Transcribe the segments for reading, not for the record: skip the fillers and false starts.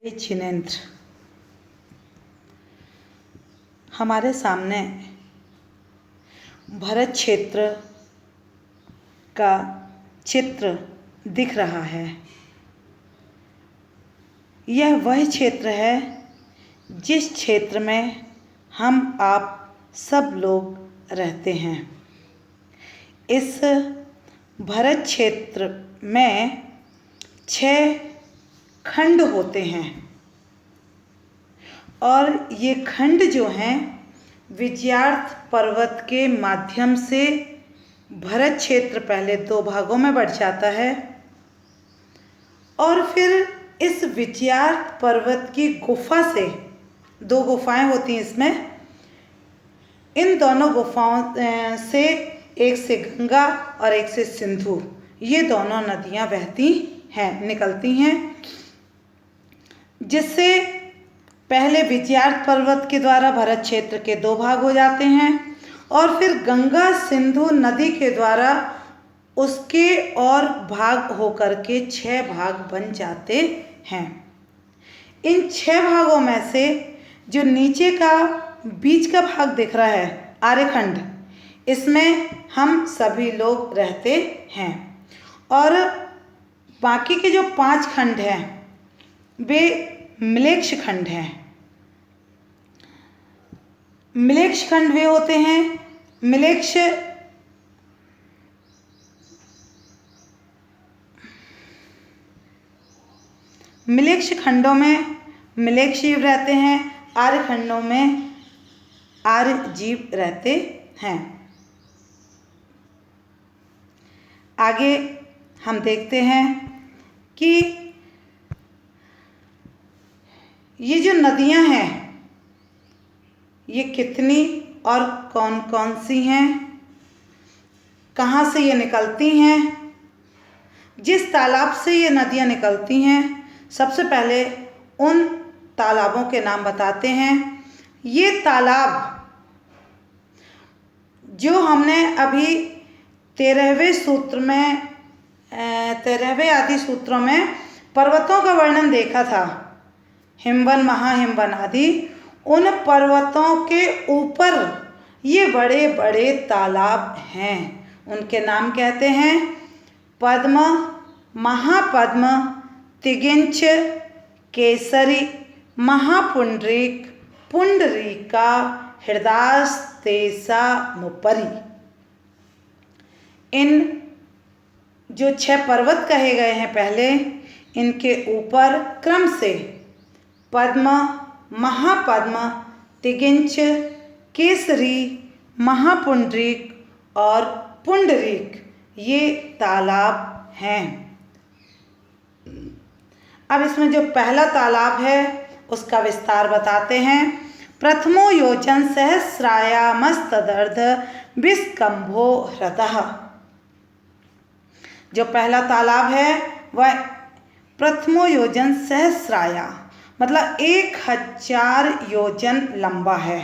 छिनेंद्र हमारे सामने भरत क्षेत्र का चित्र दिख रहा है। यह वह क्षेत्र है जिस क्षेत्र में हम आप सब लोग रहते हैं। इस भरत क्षेत्र में 6 खंड होते हैं और ये खंड जो हैं विजयार्थ पर्वत के माध्यम से भरत क्षेत्र पहले 2 भागों में बढ़ जाता है और फिर इस विजयार्थ पर्वत की गुफा से 2 गुफाएं होती हैं इसमें। इन दोनों गुफाओं से एक से गंगा और एक से सिंधु, ये दोनों नदियां बहती हैं, निकलती हैं, जिससे पहले विजयार्थ पर्वत के द्वारा भरत क्षेत्र के 2 भाग हो जाते हैं और फिर गंगा सिंधु नदी के द्वारा उसके और भाग होकर के 6 भाग बन जाते हैं। इन 6 भागों में से जो नीचे का बीच का भाग दिख रहा है आर्यखंड, इसमें हम सभी लोग रहते हैं और बाकी के जो 5 खंड हैं वे मिलेक्ष खंड हैं। मिलेक्ष खंड वे होते हैं, मिलेक्ष खंडों में मिलेक्ष जीव रहते हैं, आर्य खंडों में आर्य जीव रहते हैं। आगे हम देखते हैं कि ये जो नदियां हैं ये कितनी और कौन कौन सी हैं, कहाँ से ये निकलती हैं। जिस तालाब से ये नदियां निकलती हैं सबसे पहले उन तालाबों के नाम बताते हैं। ये तालाब जो हमने अभी 13वें सूत्र में 13वें आदि सूत्रों में पर्वतों का वर्णन देखा था, हिमवन महाहिमवन आदि, उन पर्वतों के ऊपर ये बड़े बड़े तालाब हैं। उनके नाम कहते हैं पद्म, महापद्म, तिगिंच, केसरी, महापुंडरीक, पुंडरीका, हृदास, तेसा, मुपरी। इन जो 6 पर्वत कहे गए हैं पहले, इनके ऊपर क्रम से पद्म, महापद्म, तिगिंच, केसरी, महापुंडरीक और पुंडरीक ये तालाब हैं। अब इसमें जो पहला तालाब है उसका विस्तार बताते हैं। प्रथमो योजन सहस्रायामस्तदर्ध विस्कंभो हृतः। जो पहला तालाब है वह प्रथमो योजन सहस्राया मतलब 1000 योजन लंबा है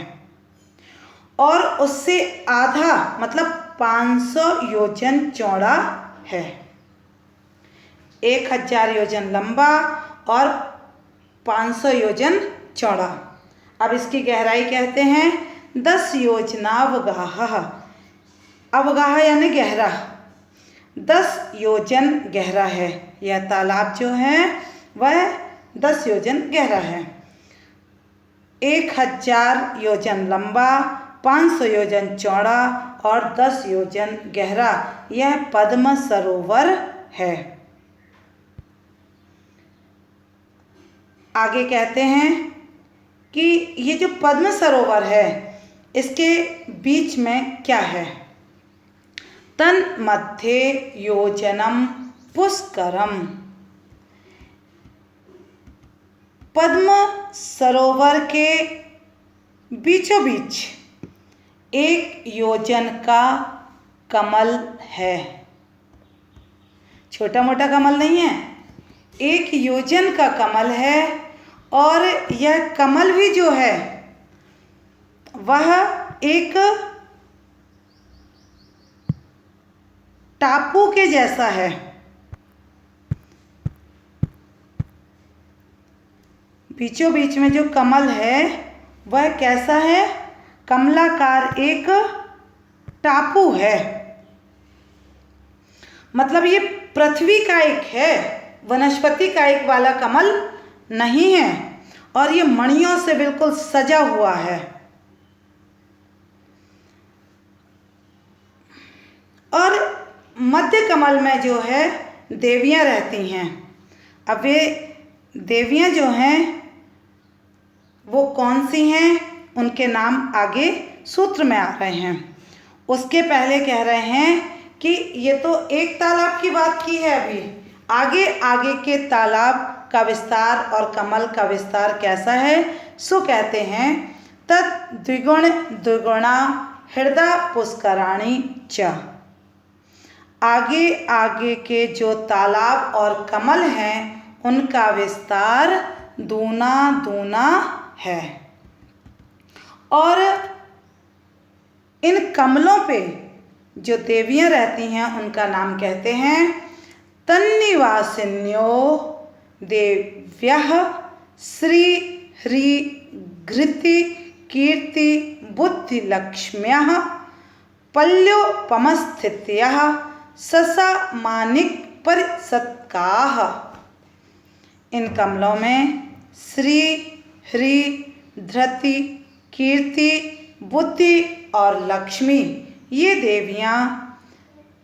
और उससे आधा मतलब 500 योजन चौड़ा है। 1000 योजन लंबा और 500 योजन चौड़ा। अब इसकी गहराई कहते हैं 10 योजनावगाह। अवगाह यानी गहरा, 10 योजन गहरा है। यह तालाब जो है वह 10 योजन गहरा है। 1000 योजन लंबा, 500 योजन चौड़ा और 10 योजन गहरा यह पद्म सरोवर है। आगे कहते हैं कि ये जो पद्म सरोवर है इसके बीच में क्या है। तन मध्ये योजनम पुष्करम। पद्म सरोवर के बीचों बीच 1 योजन का कमल है। छोटा मोटा कमल नहीं है, 1 योजन का कमल है और यह कमल भी जो है वह एक टापू के जैसा है। बीचों बीच में जो कमल है वह कैसा है? कमलाकार एक टापू है। मतलब ये पृथ्वी का एक है, वनस्पति का एक वाला कमल नहीं है, और ये मणियों से बिल्कुल सजा हुआ है। और मध्य कमल में जो है देवियां रहती हैं। अब वे देवियां जो हैं वो कौन सी हैं, उनके नाम आगे सूत्र में आ रहे हैं। उसके पहले कह रहे हैं कि ये तो एक तालाब की बात की है, अभी आगे आगे के तालाब का विस्तार और कमल का विस्तार कैसा है। सो कहते हैं तत् द्विगुण द्विगुणा हृदय पुष्कराणि च। आगे आगे के जो तालाब और कमल हैं उनका विस्तार दूना दूना है। और इन कमलों पे जो देवियां रहती हैं उनका नाम कहते हैं तन्निवासिन्यो देव्यः श्री ह्री घृति कीर्ति बुद्धि लक्ष्म्यः पल्योपमस्थित्यः ससा मानिक परिसत्काः। इन कमलों में श्री ह्री धृति कीर्ति बुद्धि और लक्ष्मी ये देवियां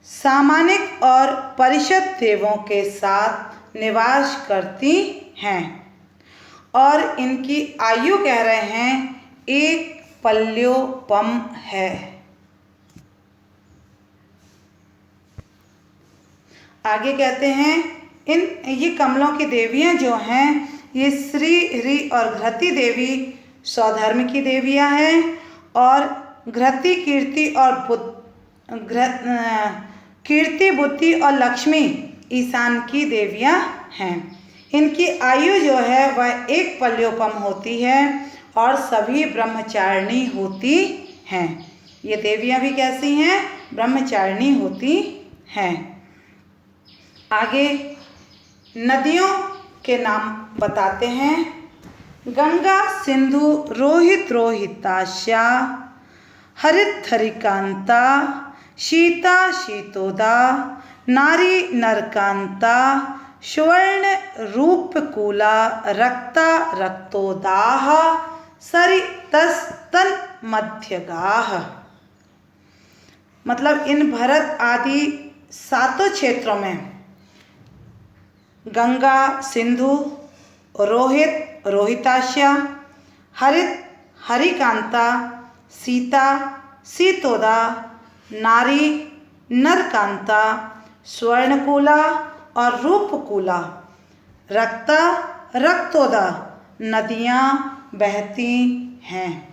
सामानिक और परिषद देवों के साथ निवास करती हैं। और इनकी आयु कह रहे हैं एक पल्योपम है। आगे कहते हैं ये कमलों की देवियां जो हैं ये श्री ह्री और घृति देवी स्वधर्म की देवियां हैं, और घृति कीर्ति और कीर्ति बुद्धि और लक्ष्मी ईशान की देवियां हैं। इनकी आयु जो है वह एक पल्योपम होती है और सभी ब्रह्मचारिणी होती हैं। ये देवियां भी कैसी हैं? ब्रह्मचारिणी होती हैं। आगे नदियों के नाम बताते हैं। गंगा सिंधु रोहित रोहितास्या हरित हरिकांता शीता शीतोदा नारी नरकांता स्वर्ण रूपकूला रक्ता रक्तोदाह सरितस्तन मध्यगाह। मतलब इन भरत आदि सातों क्षेत्रों में गंगा सिंधु रोहित रोहितास्या हरित हरिकांता सीता सीतोदा नारी नरकांता स्वर्णकूला और रूपकूला रक्ता रक्तोदा नदियाँ बहती हैं।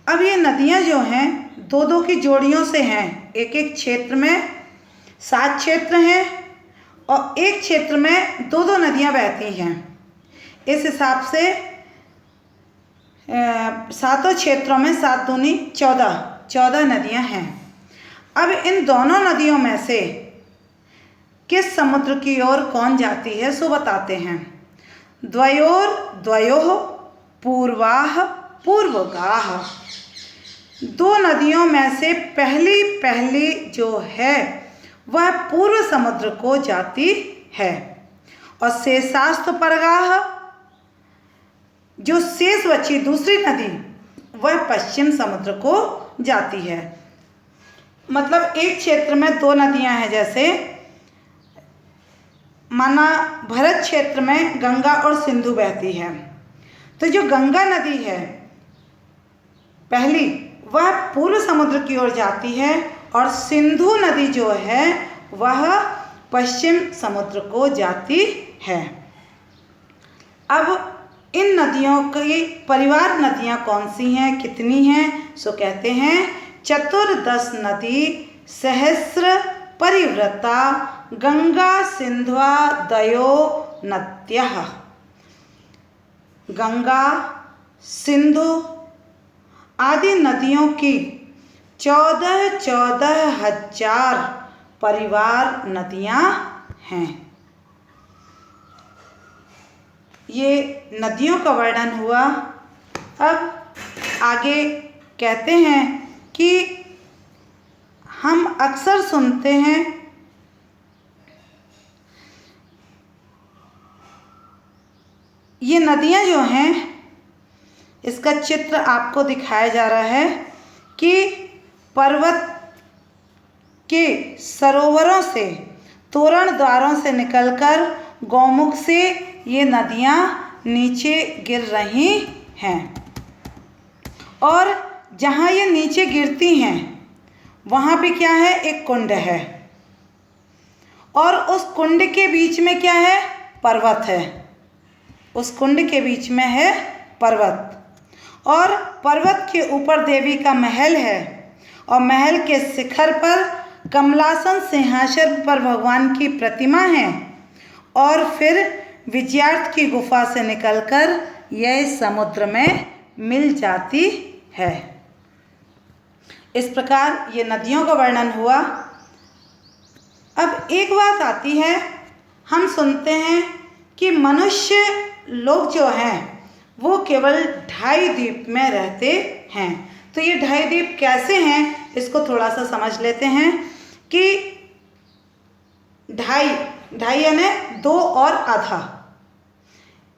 अब ये नदियाँ जो हैं दो दो की जोड़ियों से हैं। एक एक क्षेत्र में 7 क्षेत्र हैं और एक क्षेत्र में दो दो नदियाँ बहती हैं। इस हिसाब से सातों क्षेत्रों में 7 दूनी 14 नदियाँ हैं। अब इन दोनों नदियों में से किस समुद्र की ओर कौन जाती है सो बताते हैं। द्वयोर द्वयोः पूर्वाः पूर्वगाः। 2 नदियों में से पहली जो है वह पूर्व समुद्र को जाती है, और शेषास्त्र परगाः जो शेष बची दूसरी नदी वह पश्चिम समुद्र को जाती है। मतलब एक क्षेत्र में 2 नदियां हैं, जैसे माना भरत क्षेत्र में गंगा और सिंधु बहती है, तो जो गंगा नदी है पहली वह पूर्व समुद्र की ओर जाती है, और सिंधु नदी जो है वह पश्चिम समुद्र को जाती है। अब इन नदियों की परिवार नदियाँ कौन सी हैं, कितनी हैं सो कहते हैं 14 नदी सहस्र परिवृता गंगा सिंध्वा दयो नद्यः। गंगा सिंधु आदि नदियों की 14,000 परिवार नदियाँ हैं। ये नदियों का वर्णन हुआ। अब आगे कहते हैं कि हम अक्सर सुनते हैं ये नदियाँ जो हैं, इसका चित्र आपको दिखाया जा रहा है कि पर्वत के सरोवरों से, तोरण द्वारों से निकलकर गौमुख से ये नदियाँ नीचे गिर रही हैं। और जहाँ ये नीचे गिरती हैं वहाँ पे क्या है, एक कुंड है, और उस कुंड के बीच में क्या है, पर्वत है। उस कुंड के बीच में है पर्वत, और पर्वत के ऊपर देवी का महल है, और महल के शिखर पर कमलासन सिंहासन पर भगवान की प्रतिमा है, और फिर विजयार्थ की गुफा से निकलकर यह समुद्र में मिल जाती है। इस प्रकार ये नदियों का वर्णन हुआ। अब एक बात आती है, हम सुनते हैं कि मनुष्य लोग जो हैं वो केवल 2.5 द्वीप में रहते हैं। तो ये 2.5 द्वीप कैसे हैं, इसको थोड़ा सा समझ लेते हैं कि 2.5 यानी 2 और आधा।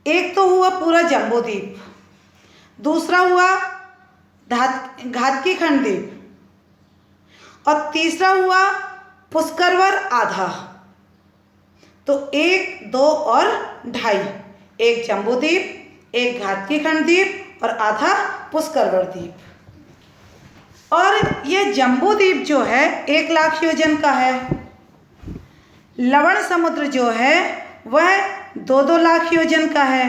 एक तो हुआ पूरा जम्बू द्वीप, दूसरा हुआ घातकी खंड द्वीप, और तीसरा हुआ पुष्करवर आधा। तो 1, 2 और 2.5, एक जम्बू द्वीप, एक घातकी खंड द्वीप और आधा पुष्करवर द्वीप। और ये जम्बू द्वीप जो है 1 लाख योजन का है। लवण समुद्र जो है वह 2-2 लाख योजन का है।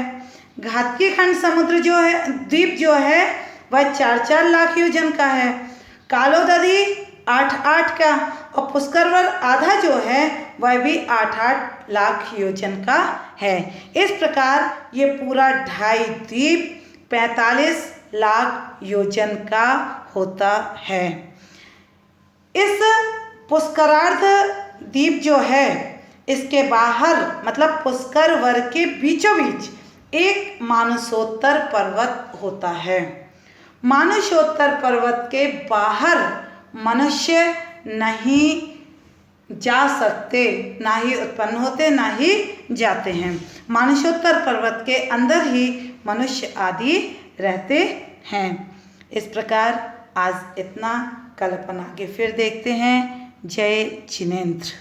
घातकी खंड समुद्र जो है, द्वीप जो है वह 4-4 लाख योजन का है। कालोदरी 8-8 का, और पुष्करवर आधा जो है वह भी 8-8 लाख योजन का है। इस प्रकार ये पूरा 2.5 द्वीप 45 लाख योजन का होता है। इस पुष्करार्ध द्वीप जो है, इसके बाहर मतलब पुष्करवर के बीचों बीच एक मानसोत्तर पर्वत होता है। मानसोत्तर पर्वत के बाहर मनुष्य नहीं जा सकते, ना ही उत्पन्न होते, ना ही जाते हैं। मानसोत्तर पर्वत के अंदर ही मनुष्य आदि रहते हैं। इस प्रकार आज इतना, कल अपन आगे फिर देखते हैं। जय जिनेंद्र।